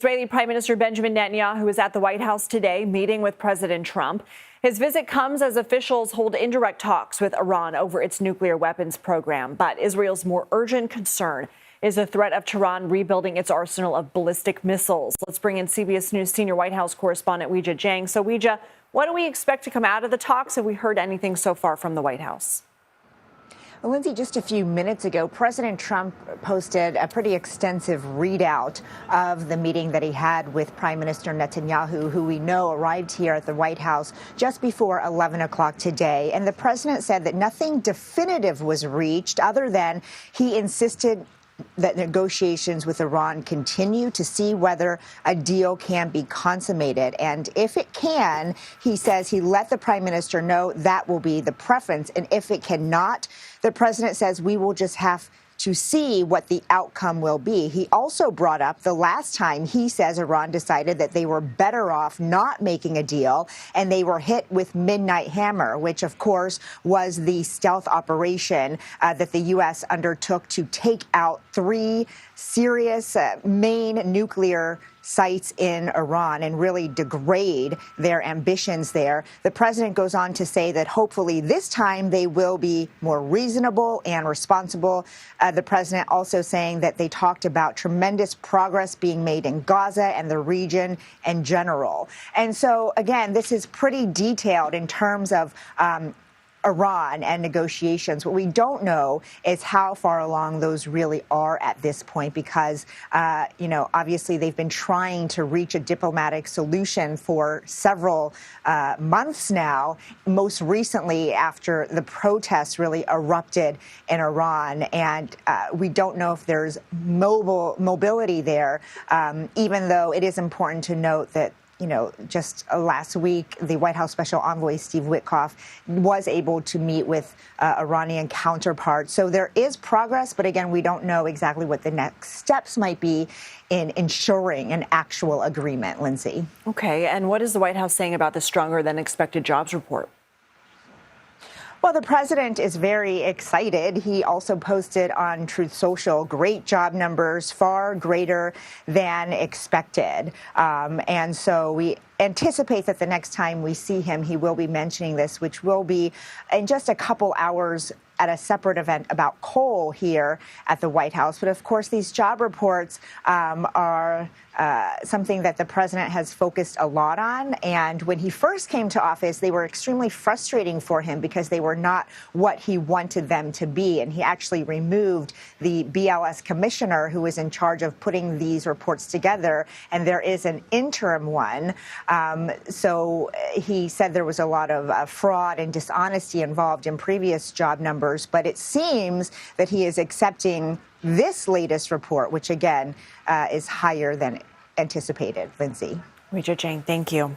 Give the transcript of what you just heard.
Israeli Prime Minister Benjamin Netanyahu is at the White House today, meeting with President Trump. His visit comes as officials hold indirect talks with Iran over its nuclear weapons program. But Israel's more urgent concern is the threat of Tehran rebuilding its arsenal of ballistic missiles. Let's bring in CBS News senior White House correspondent Weijia Jiang. So, Weijia, what do we expect to come out of the talks? Have we heard anything so far from the White House? Well, Lindsay, just a few minutes ago, President Trump posted a pretty extensive readout of the meeting that he had with Prime Minister Netanyahu, who we know arrived here at the White House just before 11 o'clock today. And the president said that nothing definitive was reached other than he insisted that negotiations with Iran continue to see whether a deal can be consummated. And if it can, he says he let the prime minister know that will be the preference. And if it cannot, the president says we will just have to see what the outcome will be. He also brought up the last time he says Iran decided that they were better off not making a deal, and they were hit with Midnight Hammer, which, of course, was the stealth operation that the U.S. undertook to take out three serious main nuclear sites in Iran and really degrade their ambitions there. The president goes on to say that hopefully this time they will be more reasonable and responsible. The president also saying that they talked about tremendous progress being made in Gaza and the region in general. And so, again, this is pretty detailed in terms of Iran and negotiations. What we don't know is how far along those really are at this point because, obviously they've been trying to reach a diplomatic solution for several months now, most recently after the protests really erupted in Iran. And we don't know if there's mobility there, even though it is important to note that just last week, the White House Special Envoy Steve Witkoff was able to meet with Iranian counterparts. So there is progress, but again, we don't know exactly what the next steps might be in ensuring an actual agreement, Lindsay. Okay, and what is the White House saying about the stronger than expected jobs report? Well, the president is very excited. He also posted on Truth Social, great job numbers, far greater than expected. And so we anticipate that the next time we see him, he will be mentioning this, which will be in just a couple hours at a separate event about coal here at the White House. But of course, these job reports are something that the president has focused a lot on. And when he first came to office, they were extremely frustrating for him because they were not what he wanted them to be. And he actually removed the BLS commissioner who was in charge of putting these reports together. And there is an interim one. So he said there was a lot of fraud and dishonesty involved in previous job numbers. But it seems that he is accepting this latest report, which, again, is higher than anticipated. Lindsay. Weijia Jiang, thank you.